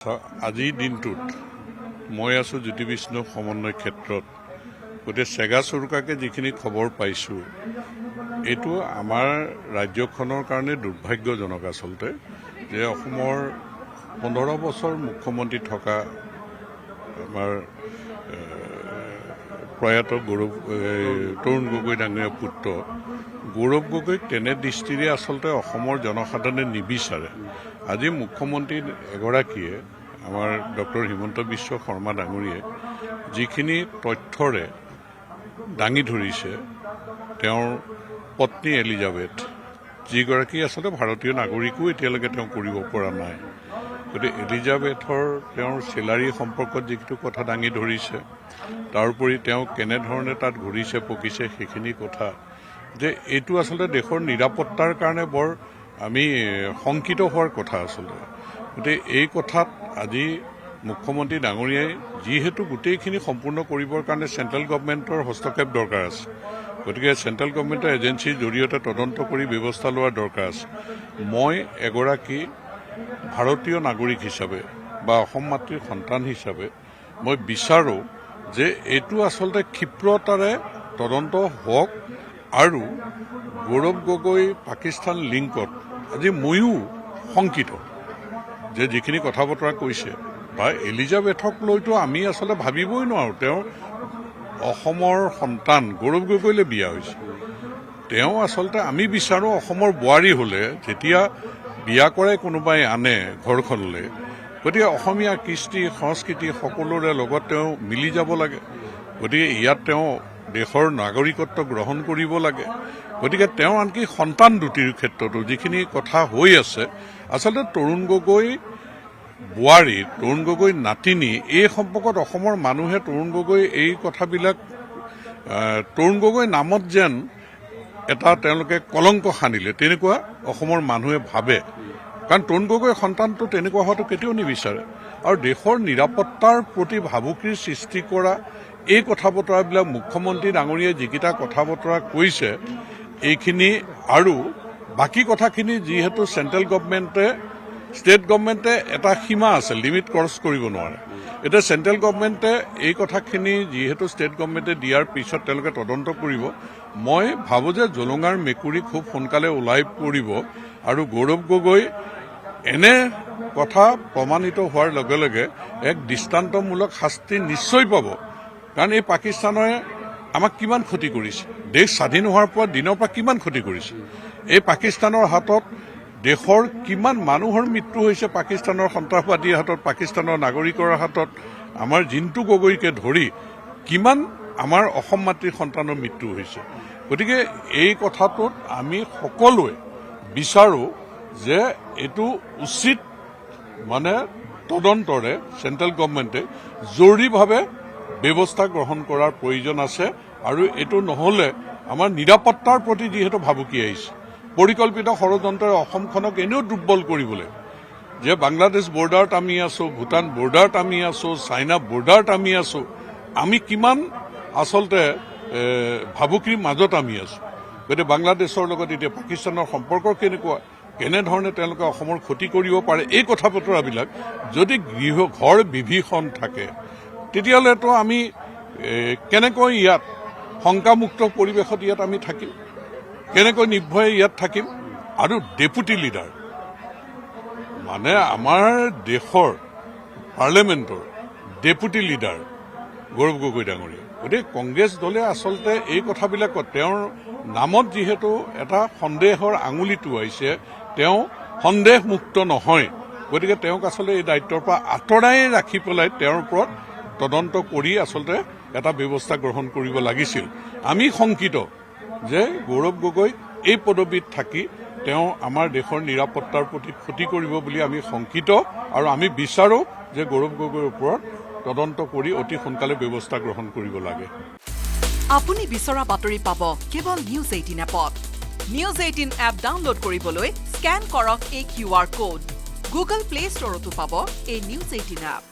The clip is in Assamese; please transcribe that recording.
আজিৰ দিনটোত মই আছোঁ জ্যোতি বিষ্ণু সমন্বয় ক্ষেত্ৰত গতিকে চেগা চুৰুকাকৈ যিখিনি খবৰ পাইছোঁ এইটো আমাৰ ৰাজ্যখনৰ কাৰণে দুৰ্ভাগ্যজনক আচলতে যে অসমৰ 15 বছৰ মুখ্যমন্ত্ৰী থকা আমাৰ প্ৰয়াত তৰুণ গগৈ ডাঙৰীয়া পুত্ৰ গৌৰৱ গগৈক তেনে দৃষ্টিৰে আচলতে অসমৰ জনসাধাৰণে নিবিচাৰে। আজি মুখ্যমন্ত্ৰী এগৰাকীয়ে আমাৰ ডক্টৰ হিমন্ত বিশ্ব শৰ্মা ডাঙৰীয়ে যিখিনি তথ্যৰে দাঙি ধৰিছে তেওঁৰ পত্নী এলিজাবেথ যিগৰাকী আচলতে ভাৰতীয় নাগৰিকো এতিয়ালৈকে তেওঁ কৰিব পৰা নাই। গতিকে এলিজাবেথৰ তেওঁৰ চেলাৰী সম্পৰ্কত যিটো কথা দাঙি ধৰিছে তাৰোপৰি তেওঁ কেনেধৰণে তাত ঘূৰিছে পকিছে সেইখিনি কথা যে এইটো আচলতে দেশৰ নিৰাপত্তাৰ কাৰণে বৰ আমি শংকিত হোৱাৰ কথা আচলতে। গতিকে এই কথাত আজি মুখ্যমন্ত্ৰী ডাঙৰীয়াই যিহেতু গোটেইখিনি সম্পূৰ্ণ কৰিবৰ কাৰণে চেণ্ট্ৰেল গভৰ্ণমেণ্টৰ হস্তক্ষেপ দৰকাৰ আছে, গতিকে চেণ্ট্ৰেল গভৰ্ণমেণ্টৰ এজেঞ্চিৰ জৰিয়তে তদন্ত কৰি ব্যৱস্থা লোৱাৰ দৰকাৰ আছে। মই এগৰাকী ভাৰতীয় নাগৰিক হিচাপে বা অসম মাতৃৰ সন্তান হিচাপে মই বিচাৰোঁ যে এইটো আচলতে ক্ষিপ্ৰতাৰে তদন্ত হওক আৰু গৌৰৱ গগৈ পাকিস্তান লিংকত আজি ময়ো শংকিত যে যিখিনি কথা বতৰা কৈছে বা এলিজাবেথক লৈতো আমি আচলতে ভাবিবই নোৱাৰোঁ। তেওঁ অসমৰ সন্তান গৌৰৱ গগৈলৈ বিয়া হৈছে। তেওঁ আচলতে আমি বিচাৰোঁ অসমৰ বোৱাৰী হ'লে যেতিয়া বিয়া কৰাই কোনোবাই আনে ঘৰখনলৈ গতিকে অসমীয়া কৃষ্টি সংস্কৃতি সকলোৰে লগত তেওঁ মিলি যাব লাগে। গতিকে ইয়াত তেওঁ দেশৰ নাগৰিকত্ব গ্ৰহণ কৰিব লাগে। গতিকে তেওঁ আনকি সন্তান দুটিৰ ক্ষেত্ৰতো যিখিনি কথা হৈ আছে আচলতে তৰুণ গগৈ বোৱাৰী তৰুণ গগৈ নাতিনী এই সম্পৰ্কত অসমৰ মানুহে তৰুণ গগৈ এই কথাবিলাক তৰুণ গগৈ নামত যেন এটা তেওঁলোকে কলংক সানিলে তেনেকুৱা অসমৰ মানুহে ভাবে। কাৰণ তৰুণ গগৈৰ সন্তানটো তেনেকুৱা হোৱাটো কেতিয়াও নিবিচাৰে আৰু দেশৰ নিৰাপত্তাৰ প্ৰতি ভাবুকিৰ সৃষ্টি কৰা এই কথা বতৰাবিলাক মুখ্যমন্ত্ৰী ডাঙৰীয়াই যিকেইটা কথা বতৰা কৈছে এইখিনি আৰু বাকী কথাখিনি যিহেতু চেণ্ট্ৰেল গভৰ্ণমেণ্টে ষ্টেট গভৰ্ণমেণ্টে এটা সীমা আছে, লিমিট ক্ৰছ কৰিব নোৱাৰে। এতিয়া চেণ্ট্ৰেল গভৰ্ণমেণ্টে এই কথাখিনি যিহেতু ষ্টেট গভৰ্ণমেণ্টে দিয়াৰ পিছত তেওঁলোকে তদন্ত কৰিব। মই ভাবোঁ যে জলঙাৰ মেকুৰী খুব সোনকালে ওলাই পৰিব আৰু গৌৰৱ গগৈ এনে কথা প্ৰমাণিত হোৱাৰ লগে লগে এক দৃষ্টান্তমূলক শাস্তি নিশ্চয় পাব। কাৰণ এই পাকিস্তানে আমাক কিমান ক্ষতি কৰিছে, দেশ স্বাধীন হোৱাৰ পৰা দিনৰ পৰা কিমান ক্ষতি কৰিছে। এই পাকিস্তানৰ হাতত দেশৰ কিমান মানুহৰ মৃত্যু হৈছে, পাকিস্তানৰ সন্ত্ৰাসবাদীৰ হাতত, পাকিস্তানৰ নাগৰিকৰ হাতত, আমাৰ জিন্তু গগৈকে ধৰি কিমান আমাৰ অসম মাতৃৰ সন্তানৰ মৃত্যু হৈছে। গতিকে এই কথাটোত আমি সকলোৱে বিচাৰোঁ যে এইটো উচিত তদন্তৰে চেণ্ট্ৰেল গভৰ্ণমেণ্টে জৰুৰীভাৱে ব্যৱস্থা গ্ৰহণ কৰাৰ প্ৰয়োজন আছে আৰু এইটো নহ'লে আমাৰ নিৰাপত্তাৰ প্ৰতি যিহেতু ভাবুকি আহিছে পৰিকল্পিত ষড়যন্ত্ৰৰে অসমখনক এনেও দুৰ্বল কৰিবলৈ যে বাংলাদেশ বৰ্ডাৰত আমি আছোঁ, ভূটান বৰ্ডাৰত আমি আছোঁ, চাইনা বৰ্ডাৰত আমি আছোঁ, আমি কিমান আচলতে ভাবুকিৰ মাজত আমি আছোঁ। গতিকে বাংলাদেশৰ লগত এতিয়া পাকিস্তানৰ সম্পৰ্ক কেনেকুৱা, কেনেধৰণে তেওঁলোকে অসমৰ ক্ষতি কৰিব পাৰে এই কথা বতৰাবিলাক যদি ঘৰ বিভীষণ থাকে তেতিয়াহ'লেতো আমি কেনেকৈ ইয়াত শংকামুক্ত পৰিৱেশত ইয়াত আমি থাকিম, কেনেকৈ নিৰ্ভয়ে ইয়াত থাকিম। আৰু ডেপুটি লিডাৰ আমাৰ দেশৰ পাৰ্লিয়ামেণ্টৰ ডেপুটি লিডাৰ গৌৰৱ গগৈ ডাঙৰীয়া। গতিকে কংগ্ৰেছ দলে আচলতে এই কথাবিলাকত তেওঁৰ নামত যিহেতু এটা সন্দেহৰ আঙুলি টোৱাইছে, তেওঁ সন্দেহমুক্ত নহয়। গতিকে তেওঁক আচলতে এই দায়িত্বৰ পৰা আঁতৰাই ৰাখি পেলাই তেওঁৰ ওপৰত তদন্ত কৰি আচলতে এটা ব্যৱস্থা গ্ৰহণ কৰিব লাগিছিল। আমি শংকিত যে গৌৰৱ গগৈ এই পদবীত থাকি তেওঁ আমাৰ দেশৰ নিৰাপত্তাৰ প্ৰতি ক্ষতি কৰিব বুলি আমি শংকিত আৰু আমি বিচাৰোঁ যে গৌৰৱ গগৈৰ ওপৰত তদন্ত কৰি অতি সোনকালে ব্যৱস্থা গ্ৰহণ কৰিব লাগে। আপুনি বিচৰা বাতৰি পাব কেৱল নিউজ 18 এপত। নিউজ 18 এপ ডাউনলোড কৰিবলৈ স্কেন কৰক এই QR কোড। গুগল প্লে ষ্টৰতো পাব এই নিউজ 18 এপ।